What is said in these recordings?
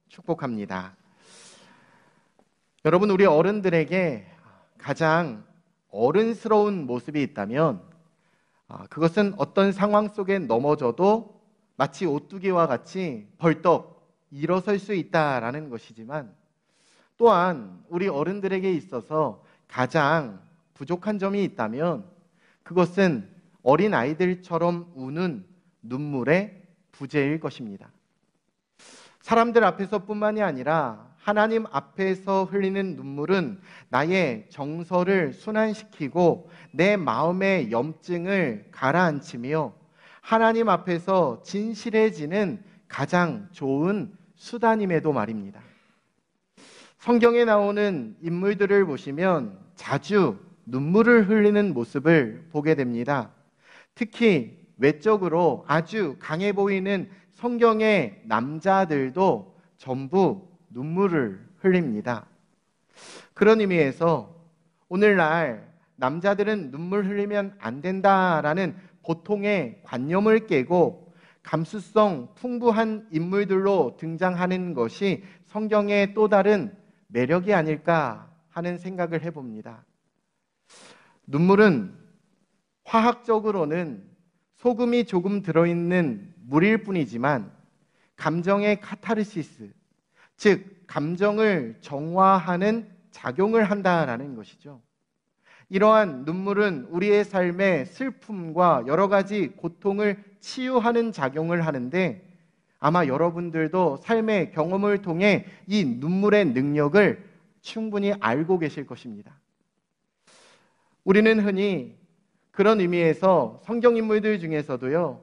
축복합니다. 여러분, 우리 어른들에게 가장 어른스러운 모습이 있다면 그것은 어떤 상황 속에 넘어져도 마치 오뚜기와 같이 벌떡 일어설 수 있다라는 것이지만, 또한 우리 어른들에게 있어서 가장 부족한 점이 있다면 그것은 어린 아이들처럼 우는 눈물의 부재일 것입니다. 사람들 앞에서뿐만이 아니라 하나님 앞에서 흘리는 눈물은 나의 정서를 순환시키고 내 마음의 염증을 가라앉히며 하나님 앞에서 진실해지는 가장 좋은 수단임에도 말입니다. 성경에 나오는 인물들을 보시면 자주 눈물을 흘리는 모습을 보게 됩니다. 특히 외적으로 아주 강해 보이는 성경의 남자들도 전부 눈물을 흘립니다. 그런 의미에서 오늘날 남자들은 눈물 흘리면 안 된다라는 보통의 관념을 깨고 감수성 풍부한 인물들로 등장하는 것이 성경의 또 다른 매력이 아닐까 하는 생각을 해봅니다. 눈물은 화학적으로는 소금이 조금 들어있는 물일 뿐이지만 감정의 카타르시스, 즉 감정을 정화하는 작용을 한다라는 것이죠. 이러한 눈물은 우리의 삶의 슬픔과 여러 가지 고통을 치유하는 작용을 하는데, 아마 여러분들도 삶의 경험을 통해 이 눈물의 능력을 충분히 알고 계실 것입니다. 우리는 흔히 그런 의미에서 성경 인물들 중에서도요,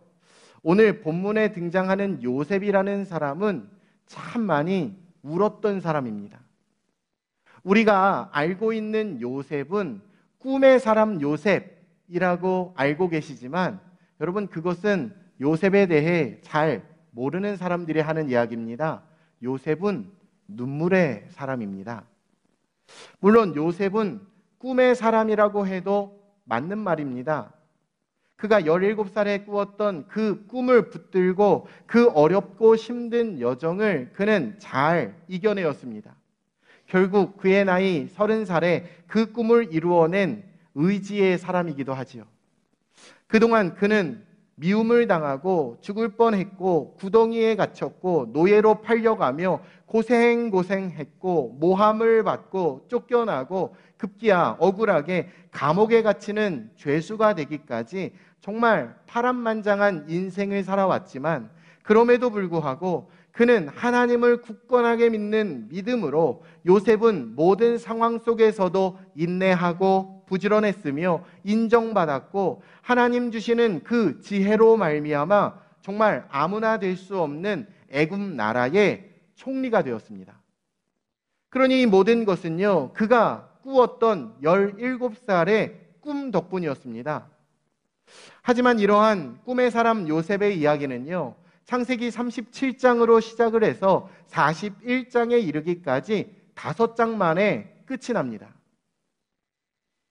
오늘 본문에 등장하는 요셉이라는 사람은 참 많이 울었던 사람입니다. 우리가 알고 있는 요셉은 꿈의 사람 요셉이라고 알고 계시지만, 여러분, 그것은 요셉에 대해 잘 모르는 사람들이 하는 이야기입니다. 요셉은 눈물의 사람입니다. 물론 요셉은 꿈의 사람이라고 해도 맞는 말입니다. 그가 17살에 꾸었던 그 꿈을 붙들고 그 어렵고 힘든 여정을 그는 잘 이겨내었습니다. 결국 그의 나이 30살에 그 꿈을 이루어낸 의지의 사람이기도 하지요. 그동안 그는 미움을 당하고 죽을 뻔했고 구덩이에 갇혔고 노예로 팔려가며 고생했고 모함을 받고 쫓겨나고 급기야 억울하게 감옥에 갇히는 죄수가 되기까지 정말 파란만장한 인생을 살아왔지만, 그럼에도 불구하고 그는 하나님을 굳건하게 믿는 믿음으로 요셉은 모든 상황 속에서도 인내하고 부지런했으며 인정받았고, 하나님 주시는 그 지혜로 말미암아 정말 아무나 될 수 없는 애굽 나라의 총리가 되었습니다. 그러니 이 모든 것은요, 그가 꾸었던 17살의 꿈 덕분이었습니다. 하지만 이러한 꿈의 사람 요셉의 이야기는요, 창세기 37장으로 시작을 해서 41장에 이르기까지 5장 만에 끝이 납니다.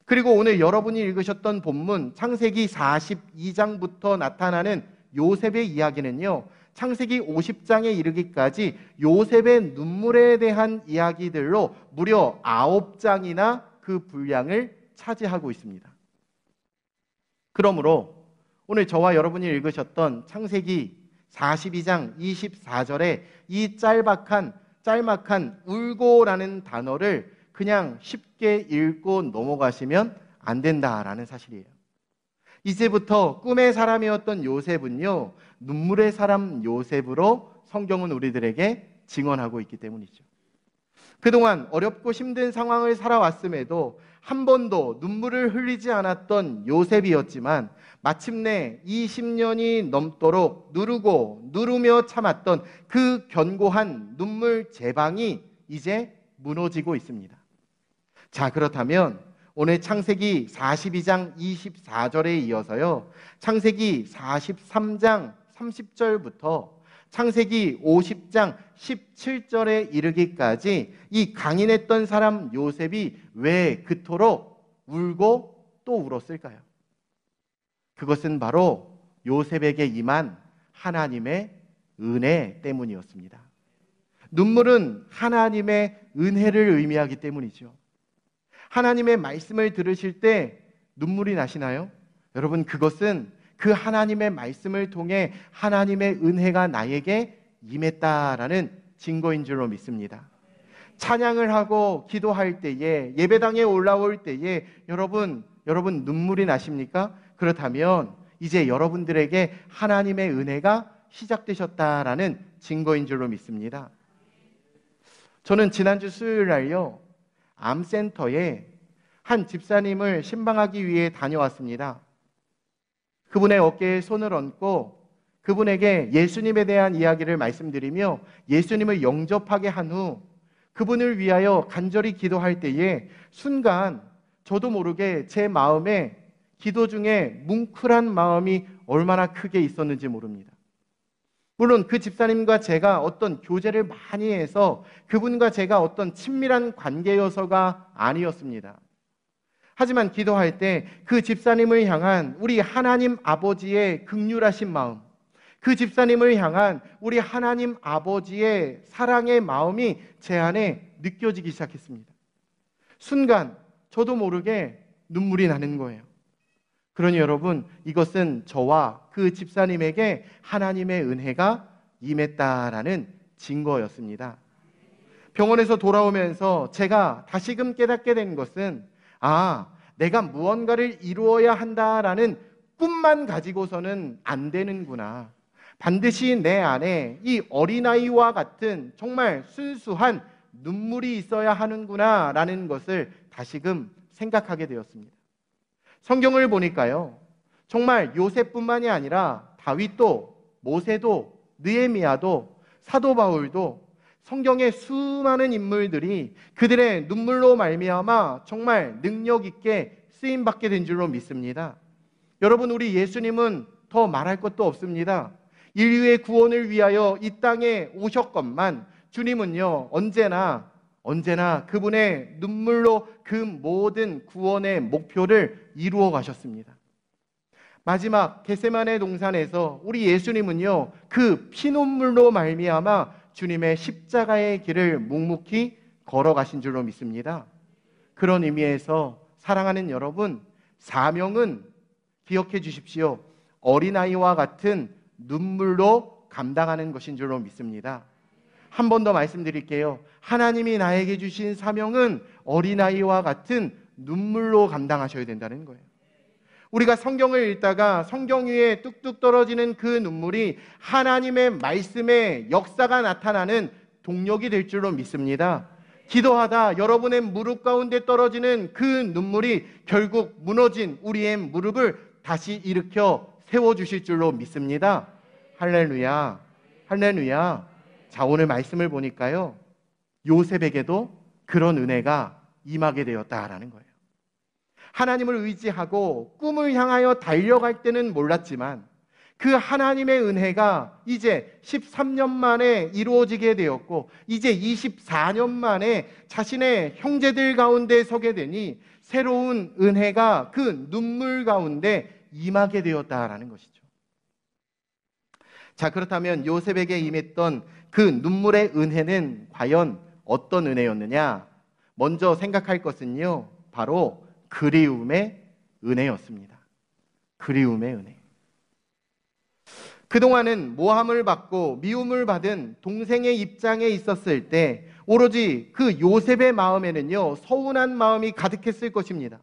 그리고 오늘 여러분이 읽으셨던 본문 창세기 42장부터 나타나는 요셉의 이야기는요, 창세기 50장에 이르기까지 요셉의 눈물에 대한 이야기들로 무려 9장이나 그 분량을 차지하고 있습니다. 그러므로 오늘 저와 여러분이 읽으셨던 창세기 42장 24절에 이 짤막한 울고라는 단어를 그냥 쉽게 읽고 넘어가시면 안 된다라는 사실이에요. 이제부터 꿈의 사람이었던 요셉은요, 눈물의 사람 요셉으로 성경은 우리들에게 증언하고 있기 때문이죠. 그동안 어렵고 힘든 상황을 살아왔음에도 한 번도 눈물을 흘리지 않았던 요셉이었지만, 마침내 20년이 넘도록 누르며 참았던 그 견고한 눈물 제방이 이제 무너지고 있습니다. 자, 그렇다면 오늘 창세기 42장 24절에 이어서요, 창세기 43장 30절부터 창세기 50장 17절에 이르기까지 이 강인했던 사람 요셉이 왜 그토록 울고 또 울었을까요? 그것은 바로 요셉에게 임한 하나님의 은혜 때문이었습니다. 눈물은 하나님의 은혜를 의미하기 때문이죠. 하나님의 말씀을 들으실 때 눈물이 나시나요? 여러분, 그것은 그 하나님의 말씀을 통해 하나님의 은혜가 나에게 임했다라는 증거인 줄로 믿습니다. 찬양을 하고 기도할 때에, 예배당에 올라올 때에 여러분 눈물이 나십니까? 그렇다면 이제 여러분들에게 하나님의 은혜가 시작되셨다라는 증거인 줄로 믿습니다. 저는 지난주 수요일 날요, 암센터에 한 집사님을 신방하기 위해 다녀왔습니다. 그분의 어깨에 손을 얹고 그분에게 예수님에 대한 이야기를 말씀드리며 예수님을 영접하게 한 후 그분을 위하여 간절히 기도할 때에 순간 저도 모르게 제 마음에 기도 중에 뭉클한 마음이 얼마나 크게 있었는지 모릅니다. 물론 그 집사님과 제가 어떤 교제를 많이 해서 그분과 제가 어떤 친밀한 관계여서가 아니었습니다. 하지만 기도할 때 그 집사님을 향한 우리 하나님 아버지의 긍휼하신 마음, 그 집사님을 향한 우리 하나님 아버지의 사랑의 마음이 제 안에 느껴지기 시작했습니다. 순간 저도 모르게 눈물이 나는 거예요. 그러니 여러분, 이것은 저와 그 집사님에게 하나님의 은혜가 임했다라는 증거였습니다. 병원에서 돌아오면서 제가 다시금 깨닫게 된 것은 내가 무언가를 이루어야 한다라는 꿈만 가지고서는 안 되는구나. 반드시 내 안에 이 어린아이와 같은 정말 순수한 눈물이 있어야 하는구나 라는 것을 다시금 생각하게 되었습니다. 성경을 보니까요, 정말 요셉뿐만이 아니라 다윗도, 모세도, 느헤미야도, 사도 바울도 성경의 수많은 인물들이 그들의 눈물로 말미암아 정말 능력 있게 쓰임받게 된 줄로 믿습니다. 여러분, 우리 예수님은 더 말할 것도 없습니다. 인류의 구원을 위하여 이 땅에 오셨건만 주님은요, 언제나 그분의 눈물로 그 모든 구원의 목표를 이루어 가셨습니다. 마지막 겟세마네 동산에서 우리 예수님은요, 그 피눈물로 말미암아 주님의 십자가의 길을 묵묵히 걸어가신 줄로 믿습니다. 그런 의미에서 사랑하는 여러분, 사명은 기억해 주십시오. 어린아이와 같은 눈물로 감당하는 것인 줄로 믿습니다. 한 번 더 말씀드릴게요. 하나님이 나에게 주신 사명은 어린아이와 같은 눈물로 감당하셔야 된다는 거예요. 우리가 성경을 읽다가 성경 위에 뚝뚝 떨어지는 그 눈물이 하나님의 말씀의 역사가 나타나는 동력이 될 줄로 믿습니다. 기도하다 여러분의 무릎 가운데 떨어지는 그 눈물이 결국 무너진 우리의 무릎을 다시 일으켜 세워주실 줄로 믿습니다. 할렐루야, 할렐루야. 자, 오늘 말씀을 보니까요, 요셉에게도 그런 은혜가 임하게 되었다라는 거예요. 하나님을 의지하고 꿈을 향하여 달려갈 때는 몰랐지만 그 하나님의 은혜가 이제 13년 만에 이루어지게 되었고 이제 24년 만에 자신의 형제들 가운데 서게 되니 새로운 은혜가 그 눈물 가운데 임하게 되었다라는 것이죠. 자, 그렇다면 요셉에게 임했던 그 눈물의 은혜는 과연 어떤 은혜였느냐? 먼저 생각할 것은요, 바로 그리움의 은혜였습니다. 그리움의 은혜. 그동안은 모함을 받고 미움을 받은 동생의 입장에 있었을 때 오로지 그 요셉의 마음에는요, 서운한 마음이 가득했을 것입니다.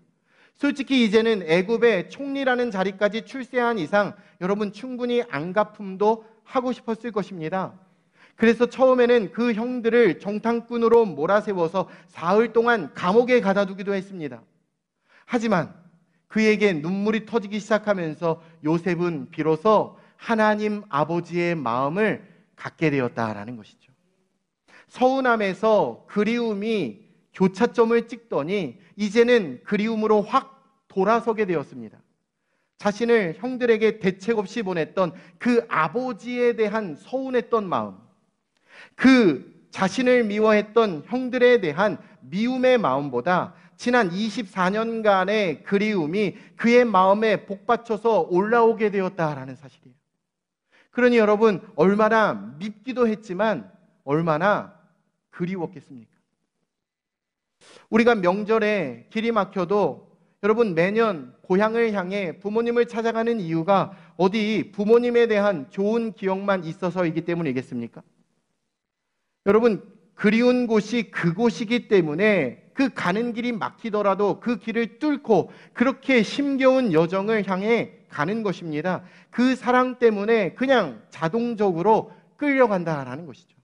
솔직히 이제는 애굽의 총리라는 자리까지 출세한 이상 여러분 충분히 안갚음도 하고 싶었을 것입니다. 그래서 처음에는 그 형들을 정탐꾼으로 몰아세워서 사흘 동안 감옥에 가둬두기도 했습니다. 하지만 그에게 눈물이 터지기 시작하면서 요셉은 비로소 하나님 아버지의 마음을 갖게 되었다라는 것이죠. 서운함에서 그리움이 교차점을 찍더니 이제는 그리움으로 확 돌아서게 되었습니다. 자신을 형들에게 대책 없이 보냈던 그 아버지에 대한 서운했던 마음, 그 자신을 미워했던 형들에 대한 미움의 마음보다 지난 24년간의 그리움이 그의 마음에 복받쳐서 올라오게 되었다라는 사실이에요. 그러니 여러분, 얼마나 밉기도 했지만 얼마나 그리웠겠습니까? 우리가 명절에 길이 막혀도 여러분 매년 고향을 향해 부모님을 찾아가는 이유가 어디 부모님에 대한 좋은 기억만 있어서이기 때문이겠습니까? 여러분 그리운 곳이 그곳이기 때문에 그 가는 길이 막히더라도 그 길을 뚫고 그렇게 힘겨운 여정을 향해 가는 것입니다. 그 사랑 때문에 그냥 자동적으로 끌려간다라는 것이죠.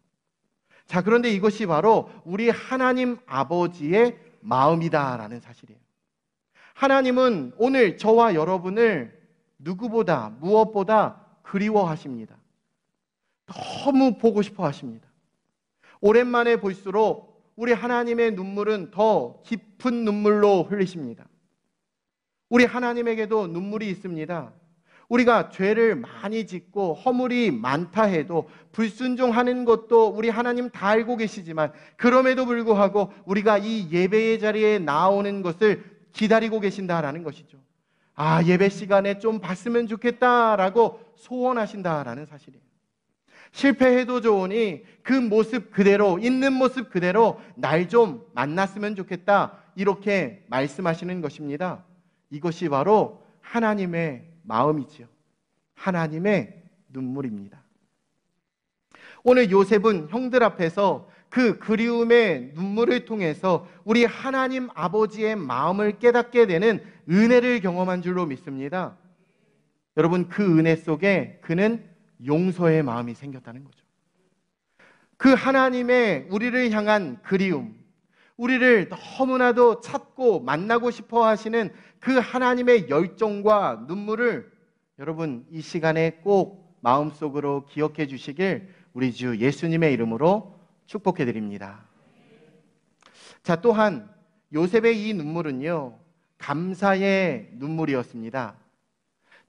자, 그런데 이것이 바로 우리 하나님 아버지의 마음이다라는 사실이에요. 하나님은 오늘 저와 여러분을 누구보다 무엇보다 그리워하십니다. 너무 보고 싶어 하십니다. 오랜만에 볼수록 우리 하나님의 눈물은 더 깊은 눈물로 흘리십니다. 우리 하나님에게도 눈물이 있습니다. 우리가 죄를 많이 짓고 허물이 많다 해도 불순종하는 것도 우리 하나님 다 알고 계시지만 그럼에도 불구하고 우리가 이 예배의 자리에 나오는 것을 기다리고 계신다라는 것이죠. 아, 예배 시간에 좀 봤으면 좋겠다라고 소원하신다라는 사실이에요. 실패해도 좋으니 그 모습 그대로, 있는 모습 그대로 날 좀 만났으면 좋겠다, 이렇게 말씀하시는 것입니다. 이것이 바로 하나님의 마음이지요. 하나님의 눈물입니다. 오늘 요셉은 형들 앞에서 그 그리움의 눈물을 통해서 우리 하나님 아버지의 마음을 깨닫게 되는 은혜를 경험한 줄로 믿습니다. 여러분 그 은혜 속에 그는 용서의 마음이 생겼다는 거죠. 그 하나님의 우리를 향한 그리움, 우리를 너무나도 찾고 만나고 싶어 하시는 그 하나님의 열정과 눈물을 여러분 이 시간에 꼭 마음속으로 기억해 주시길 우리 주 예수님의 이름으로 축복해 드립니다. 자, 또한 요셉의 이 눈물은요, 감사의 눈물이었습니다.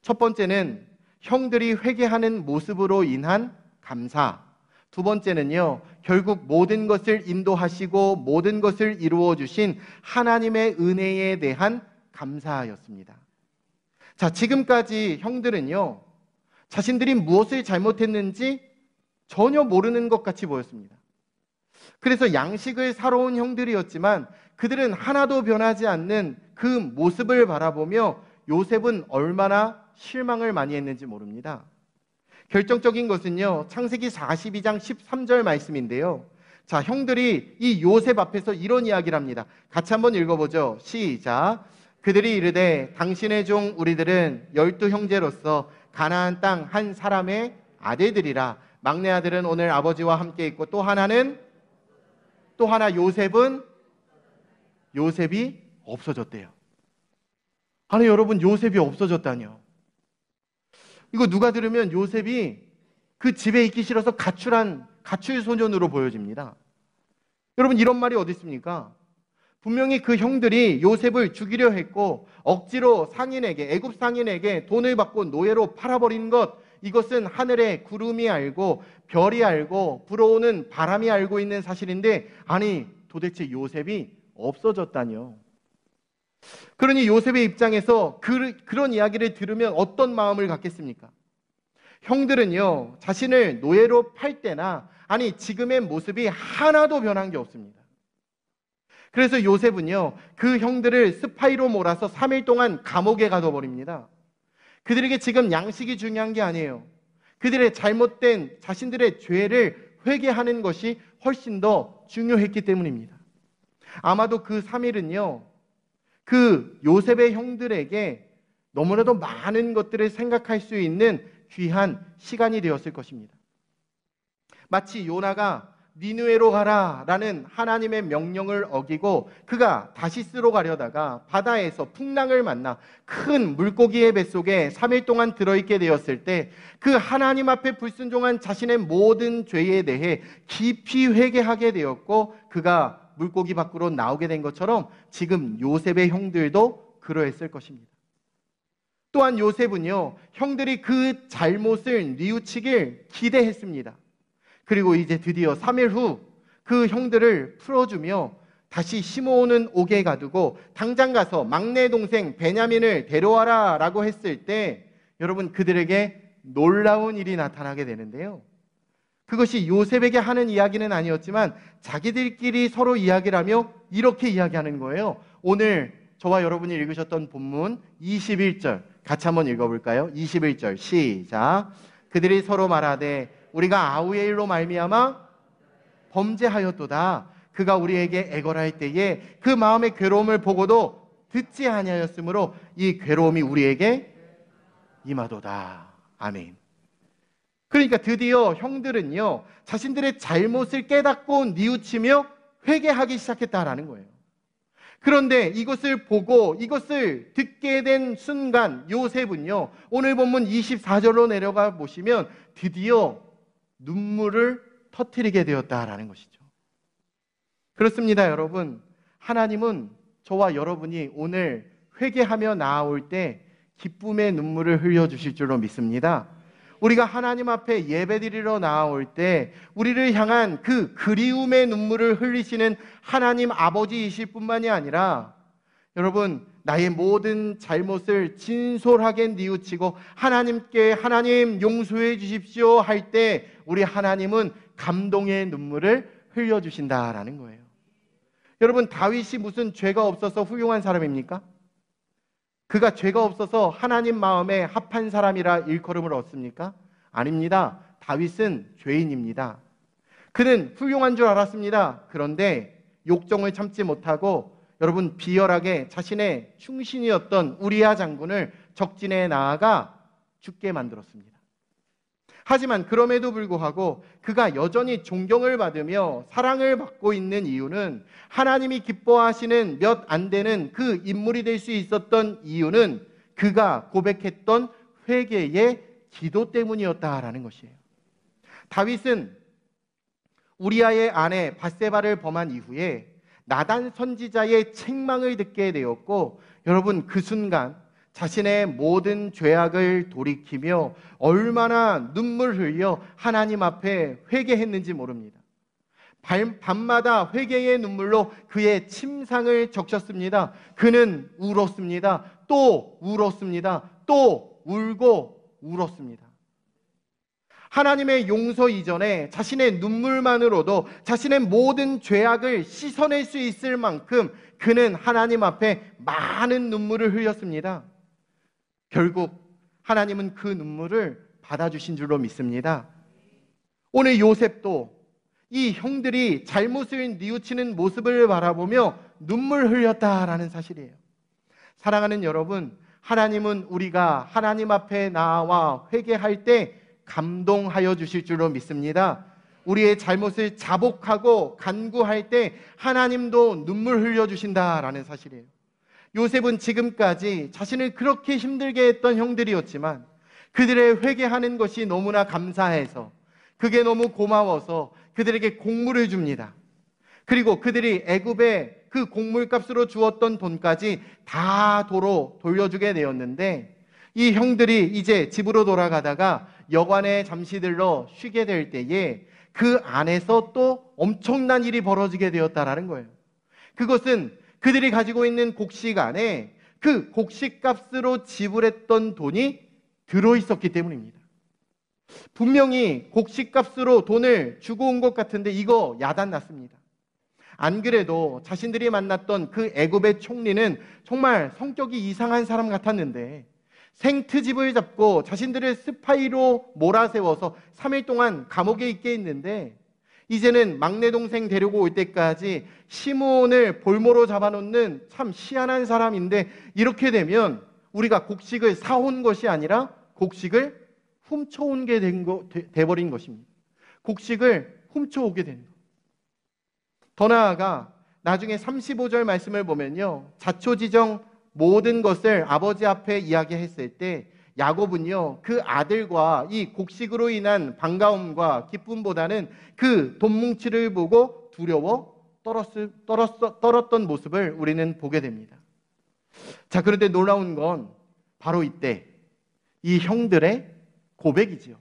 첫 번째는 형들이 회개하는 모습으로 인한 감사, 두 번째는요, 결국 모든 것을 인도하시고 모든 것을 이루어 주신 하나님의 은혜에 대한 감사였습니다. 자, 지금까지 형들은요, 자신들이 무엇을 잘못했는지 전혀 모르는 것 같이 보였습니다. 그래서 양식을 사러 온 형들이었지만 그들은 하나도 변하지 않는 그 모습을 바라보며 요셉은 얼마나 실망을 많이 했는지 모릅니다. 결정적인 것은요, 창세기 42장 13절 말씀인데요. 자, 형들이 이 요셉 앞에서 이런 이야기를 합니다. 같이 한번 읽어보죠. 시작. 그들이 이르되 당신의 종 우리들은 12 형제로서 가나안 땅 한 사람의 아들들이라. 막내 아들은 오늘 아버지와 함께 있고 또 하나 요셉이 없어졌대요. 아니 여러분, 요셉이 없어졌다니요. 이거 누가 들으면 요셉이 그 집에 있기 싫어서 가출 소년으로 보여집니다. 여러분, 이런 말이 어디 있습니까? 분명히 그 형들이 요셉을 죽이려 했고 억지로 상인에게, 애굽 상인에게 돈을 받고 노예로 팔아버린 것, 이것은 하늘의 구름이 알고 별이 알고 불어오는 바람이 알고 있는 사실인데, 아니 도대체 요셉이 없어졌다니요. 그러니 요셉의 입장에서 그런 이야기를 들으면 어떤 마음을 갖겠습니까? 형들은요, 자신을 노예로 팔 때나 아니 지금의 모습이 하나도 변한 게 없습니다. 그래서 요셉은요, 그 형들을 스파이로 몰아서 3일 동안 감옥에 가둬버립니다. 그들에게 지금 양식이 중요한 게 아니에요. 그들의 잘못된 자신들의 죄를 회개하는 것이 훨씬 더 중요했기 때문입니다. 아마도 그 3일은요, 그 요셉의 형들에게 너무나도 많은 것들을 생각할 수 있는 귀한 시간이 되었을 것입니다. 마치 요나가 니느웨로 가라라는 하나님의 명령을 어기고 그가 다시스로 가려다가 바다에서 풍랑을 만나 큰 물고기의 뱃속에 3일 동안 들어있게 되었을 때 그 하나님 앞에 불순종한 자신의 모든 죄에 대해 깊이 회개하게 되었고 그가 물고기 밖으로 나오게 된 것처럼 지금 요셉의 형들도 그러했을 것입니다. 또한 요셉은요, 형들이 그 잘못을 뉘우치길 기대했습니다. 그리고 이제 드디어 3일 후 그 형들을 풀어주며 다시 시므온은 옥에 가두고 당장 가서 막내 동생 베냐민을 데려와라 라고 했을 때 여러분, 그들에게 놀라운 일이 나타나게 되는데요. 그것이 요셉에게 하는 이야기는 아니었지만 자기들끼리 서로 이야기를 하며 이렇게 이야기하는 거예요. 오늘 저와 여러분이 읽으셨던 본문 21절 같이 한번 읽어볼까요? 21절 시작. 그들이 서로 말하되 우리가 아우의 일로 말미암아 범죄하였도다. 그가 우리에게 애걸할 때에 그 마음의 괴로움을 보고도 듣지 아니하였으므로 이 괴로움이 우리에게 임하도다. 아멘. 그러니까 드디어 형들은요, 자신들의 잘못을 깨닫고 뉘우치며 회개하기 시작했다라는 거예요. 그런데 이것을 보고 이것을 듣게 된 순간 요셉은요, 오늘 본문 24절로 내려가 보시면 드디어 눈물을 터뜨리게 되었다라는 것이죠. 그렇습니다, 여러분. 하나님은 저와 여러분이 오늘 회개하며 나아올 때 기쁨의 눈물을 흘려주실 줄로 믿습니다. 우리가 하나님 앞에 예배드리러 나아올 때 우리를 향한 그 그리움의 눈물을 흘리시는 하나님 아버지이실 뿐만이 아니라 여러분, 나의 모든 잘못을 진솔하게 뉘우치고 하나님께 하나님 용서해 주십시오 할 때 우리 하나님은 감동의 눈물을 흘려주신다라는 거예요. 여러분, 다윗이 무슨 죄가 없어서 훌륭한 사람입니까? 그가 죄가 없어서 하나님 마음에 합한 사람이라 일컬음을 얻습니까? 아닙니다. 다윗은 죄인입니다. 그는 훌륭한 줄 알았습니다. 그런데 욕정을 참지 못하고 여러분, 비열하게 자신의 충신이었던 우리야 장군을 적진에 나아가 죽게 만들었습니다. 하지만 그럼에도 불구하고 그가 여전히 존경을 받으며 사랑을 받고 있는 이유는, 하나님이 기뻐하시는 몇 안 되는 그 인물이 될 수 있었던 이유는 그가 고백했던 회개의 기도 때문이었다라는 것이에요. 다윗은 우리아의 아내 밧세바를 범한 이후에 나단 선지자의 책망을 듣게 되었고, 여러분, 그 순간 자신의 모든 죄악을 돌이키며 얼마나 눈물 흘려 하나님 앞에 회개했는지 모릅니다. 밤마다 회개의 눈물로 그의 침상을 적셨습니다. 그는 울었습니다. 또 울었습니다. 또 울고 울었습니다. 하나님의 용서 이전에 자신의 눈물만으로도 자신의 모든 죄악을 씻어낼 수 있을 만큼 그는 하나님 앞에 많은 눈물을 흘렸습니다. 결국 하나님은 그 눈물을 받아주신 줄로 믿습니다. 오늘 요셉도 이 형들이 잘못을 뉘우치는 모습을 바라보며 눈물 흘렸다라는 사실이에요. 사랑하는 여러분, 하나님은 우리가 하나님 앞에 나와 회개할 때 감동하여 주실 줄로 믿습니다. 우리의 잘못을 자복하고 간구할 때 하나님도 눈물 흘려주신다라는 사실이에요. 요셉은 지금까지 자신을 그렇게 힘들게 했던 형들이었지만 그들의 회개하는 것이 너무나 감사해서, 그게 너무 고마워서 그들에게 곡물을 줍니다. 그리고 그들이 애굽에 그 곡물값으로 주었던 돈까지 다 도로 돌려주게 되었는데, 이 형들이 이제 집으로 돌아가다가 여관에 잠시 들러 쉬게 될 때에 그 안에서 또 엄청난 일이 벌어지게 되었다라는 거예요. 그것은 그들이 가지고 있는 곡식 안에 그 곡식값으로 지불했던 돈이 들어있었기 때문입니다. 분명히 곡식값으로 돈을 주고 온 것 같은데 이거 야단났습니다. 안 그래도 자신들이 만났던 그 애굽의 총리는 정말 성격이 이상한 사람 같았는데 생트집을 잡고 자신들을 스파이로 몰아세워서 3일 동안 감옥에 있게 했는데, 이제는 막내 동생 데리고 올 때까지 시므온을 볼모로 잡아놓는 참 희한한 사람인데, 이렇게 되면 우리가 곡식을 사온 것이 아니라 곡식을 훔쳐온 게 돼버린 것입니다. 곡식을 훔쳐오게 된 것. 더 나아가 나중에 35절 말씀을 보면요, 자초지정 모든 것을 아버지 앞에 이야기했을 때 야곱은요, 그 아들과 이 곡식으로 인한 반가움과 기쁨보다는 그 돈뭉치를 보고 두려워 떨었던 모습을 우리는 보게 됩니다. 자, 그런데 놀라운 건 바로 이때 이 형들의 고백이지요.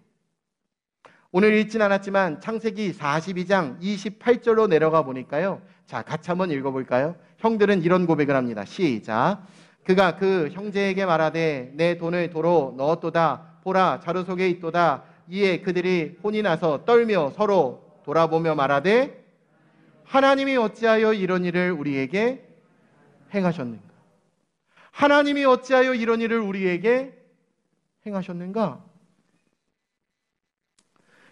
오늘 읽진 않았지만 창세기 42장 28절로 내려가 보니까요, 자, 같이 한번 읽어볼까요? 형들은 이런 고백을 합니다. 시작. 그가 그 형제에게 말하되 내 돈을 도로 넣었도다. 보라, 자루 속에 있도다. 이에 그들이 혼이 나서 떨며 서로 돌아보며 말하되 하나님이 어찌하여 이런 일을 우리에게 행하셨는가? 하나님이 어찌하여 이런 일을 우리에게 행하셨는가?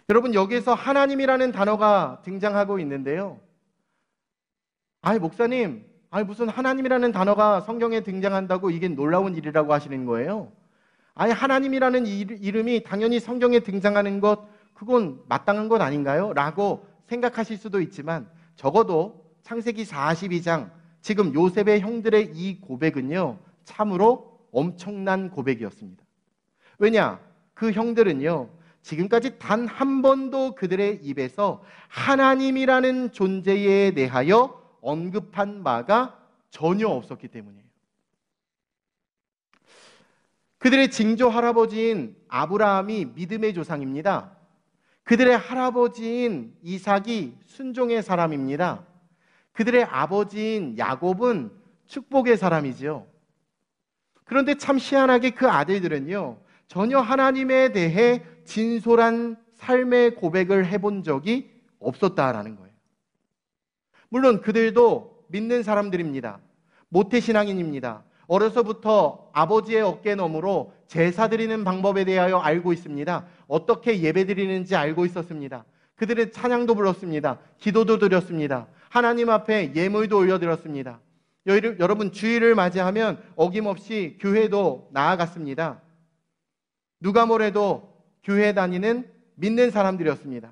여러분, 여기에서 하나님이라는 단어가 등장하고 있는데요. 목사님, 무슨 하나님이라는 단어가 성경에 등장한다고 이게 놀라운 일이라고 하시는 거예요? 하나님이라는 이름이 당연히 성경에 등장하는 것, 그건 마땅한 것 아닌가요? 라고 생각하실 수도 있지만 적어도 창세기 42장, 지금 요셉의 형들의 이 고백은요, 참으로 엄청난 고백이었습니다. 왜냐? 그 형들은요, 지금까지 단 한 번도 그들의 입에서 하나님이라는 존재에 대하여 언급한 바가 전혀 없었기 때문이에요. 그들의 징조 할아버지인 아브라함이 믿음의 조상입니다. 그들의 할아버지인 이삭이 순종의 사람입니다. 그들의 아버지인 야곱은 축복의 사람이지요. 그런데 참 희한하게 그 아들들은요, 전혀 하나님에 대해 진솔한 삶의 고백을 해본 적이 없었다라는 거예요. 물론 그들도 믿는 사람들입니다. 모태신앙인입니다. 어려서부터 아버지의 어깨너머로 제사 드리는 방법에 대하여 알고 있습니다. 어떻게 예배 드리는지 알고 있었습니다. 그들은 찬양도 불렀습니다. 기도도 드렸습니다. 하나님 앞에 예물도 올려드렸습니다. 여러분, 주일을 맞이하면 어김없이 교회도 나아갔습니다. 누가 뭐래도 교회 다니는 믿는 사람들이었습니다.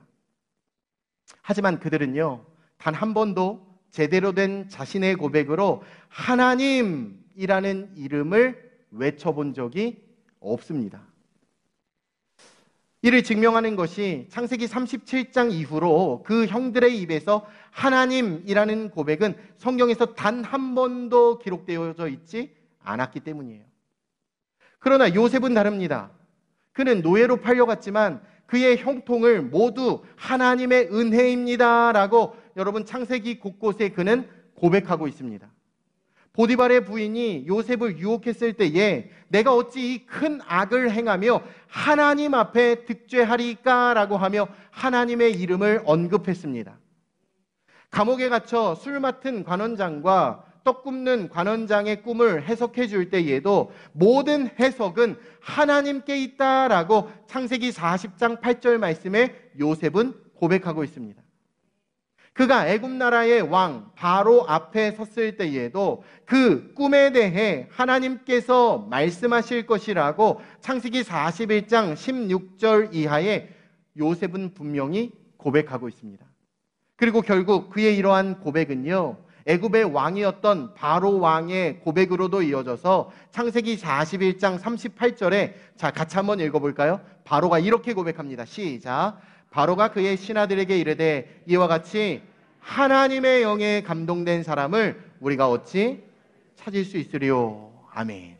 하지만 그들은요, 단 한 번도 제대로 된 자신의 고백으로 하나님이라는 이름을 외쳐본 적이 없습니다. 이를 증명하는 것이 창세기 37장 이후로 그 형들의 입에서 하나님이라는 고백은 성경에서 단 한 번도 기록되어져 있지 않았기 때문이에요. 그러나 요셉은 다릅니다. 그는 노예로 팔려갔지만 그의 형통을 모두 하나님의 은혜입니다 라고 여러분 창세기 곳곳에 그는 고백하고 있습니다. 보디발의 부인이 요셉을 유혹했을 때에 내가 어찌 이 큰 악을 행하며 하나님 앞에 득죄하리까 라고 하며 하나님의 이름을 언급했습니다. 감옥에 갇혀 술 맡은 관원장과 떡 굽는 관원장의 꿈을 해석해 줄 때에도 모든 해석은 하나님께 있다라고 창세기 40장 8절 말씀에 요셉은 고백하고 있습니다. 그가 애굽 나라의 왕 바로 앞에 섰을 때에도 그 꿈에 대해 하나님께서 말씀하실 것이라고 창세기 41장 16절 이하에 요셉은 분명히 고백하고 있습니다. 그리고 결국 그의 이러한 고백은요, 애굽의 왕이었던 바로 왕의 고백으로도 이어져서 창세기 41장 38절에 같이 한번 읽어볼까요? 바로가 이렇게 고백합니다. 시작. 바로가 그의 신하들에게 이르되 이와 같이 하나님의 영에 감동된 사람을 우리가 어찌 찾을 수 있으리요. 아멘.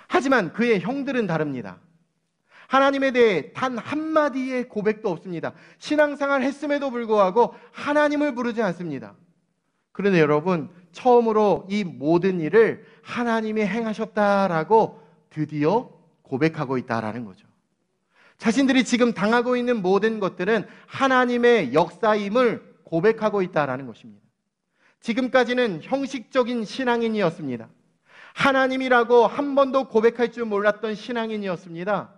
하지만 그의 형들은 다릅니다. 하나님에 대해 단 한마디의 고백도 없습니다. 신앙생활 했음에도 불구하고 하나님을 부르지 않습니다. 그런데 여러분, 처음으로 이 모든 일을 하나님이 행하셨다라고 드디어 고백하고 있다라는 거죠. 자신들이 지금 당하고 있는 모든 것들은 하나님의 역사임을 고백하고 있다라는 것입니다. 지금까지는 형식적인 신앙인이었습니다. 하나님이라고 한 번도 고백할 줄 몰랐던 신앙인이었습니다.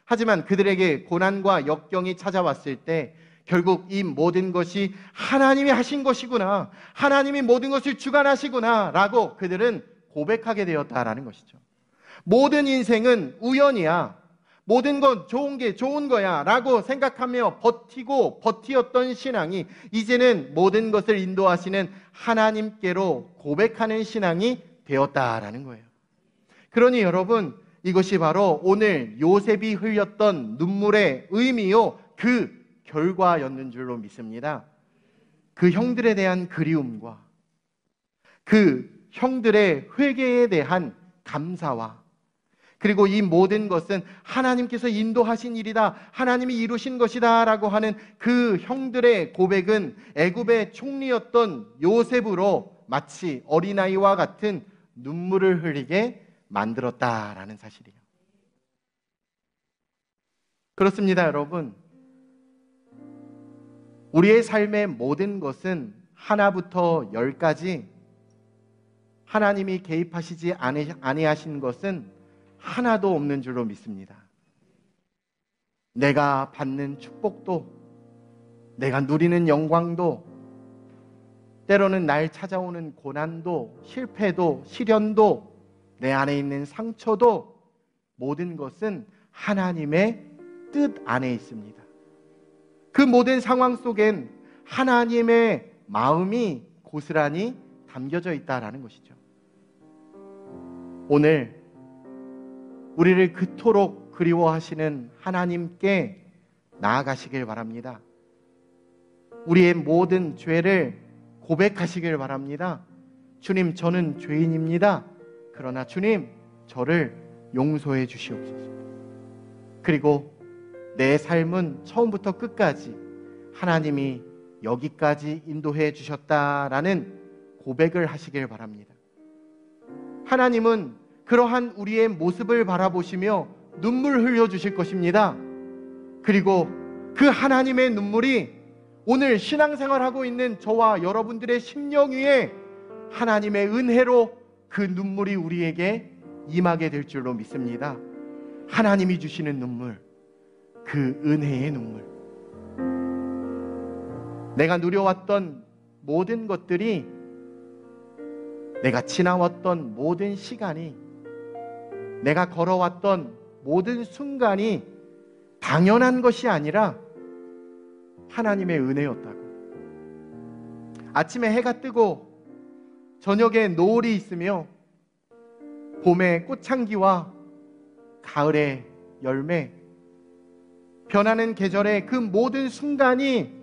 하지만 그들에게 고난과 역경이 찾아왔을 때 결국 이 모든 것이 하나님이 하신 것이구나, 하나님이 모든 것을 주관하시구나 라고 그들은 고백하게 되었다라는 것이죠. 모든 인생은 우연이야, 모든 건 좋은 게 좋은 거야 라고 생각하며 버티었던 신앙이 이제는 모든 것을 인도하시는 하나님께로 고백하는 신앙이 되었다라는 거예요. 그러니 여러분, 이것이 바로 오늘 요셉이 흘렸던 눈물의 의미요, 그 결과였는 줄로 믿습니다. 그 형들에 대한 그리움과 그 형들의 회개에 대한 감사와 그리고 이 모든 것은 하나님께서 인도하신 일이다, 하나님이 이루신 것이다 라고 하는 그 형들의 고백은 애굽의 총리였던 요셉으로 마치 어린아이와 같은 눈물을 흘리게 만들었다라는 사실이에요. 그렇습니다, 여러분. 우리의 삶의 모든 것은 하나부터 열까지 하나님이 개입하시지 아니하신 것은 하나도 없는 줄로 믿습니다. 내가 받는 축복도, 내가 누리는 영광도, 때로는 날 찾아오는 고난도, 실패도, 시련도, 내 안에 있는 상처도, 모든 것은 하나님의 뜻 안에 있습니다. 그 모든 상황 속엔 하나님의 마음이 고스란히 담겨져 있다라는 것이죠. 오늘 우리를 그토록 그리워하시는 하나님께 나아가시길 바랍니다. 우리의 모든 죄를 고백하시길 바랍니다. 주님, 저는 죄인입니다. 그러나 주님, 저를 용서해 주시옵소서. 그리고 내 삶은 처음부터 끝까지 하나님이 여기까지 인도해 주셨다라는 고백을 하시길 바랍니다. 하나님은 그러한 우리의 모습을 바라보시며 눈물 흘려 주실 것입니다. 그리고 그 하나님의 눈물이 오늘 신앙생활하고 있는 저와 여러분들의 심령 위에 하나님의 은혜로 그 눈물이 우리에게 임하게 될 줄로 믿습니다. 하나님이 주시는 눈물, 그 은혜의 눈물. 내가 누려왔던 모든 것들이, 내가 지나왔던 모든 시간이, 내가 걸어왔던 모든 순간이 당연한 것이 아니라 하나님의 은혜였다고. 아침에 해가 뜨고 저녁에 노을이 있으며 봄에 꽃향기와 가을의 열매, 변하는 계절의 그 모든 순간이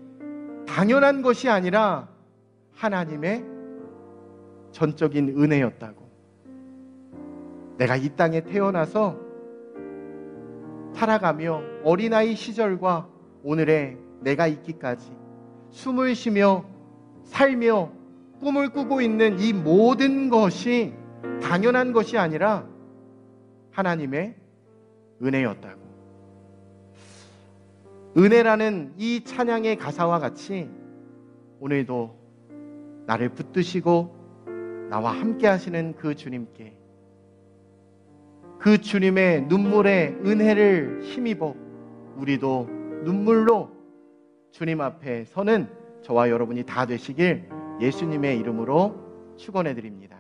당연한 것이 아니라 하나님의 전적인 은혜였다고. 내가 이 땅에 태어나서 살아가며 어린아이 시절과 오늘의 내가 있기까지 숨을 쉬며 살며 꿈을 꾸고 있는 이 모든 것이 당연한 것이 아니라 하나님의 은혜였다고. 은혜라는 이 찬양의 가사와 같이 오늘도 나를 붙드시고 나와 함께 하시는 그 주님께, 그 주님의 눈물의 은혜를 힘입어 우리도 눈물로 주님 앞에 서는 저와 여러분이 다 되시길 예수님의 이름으로 축원해 드립니다.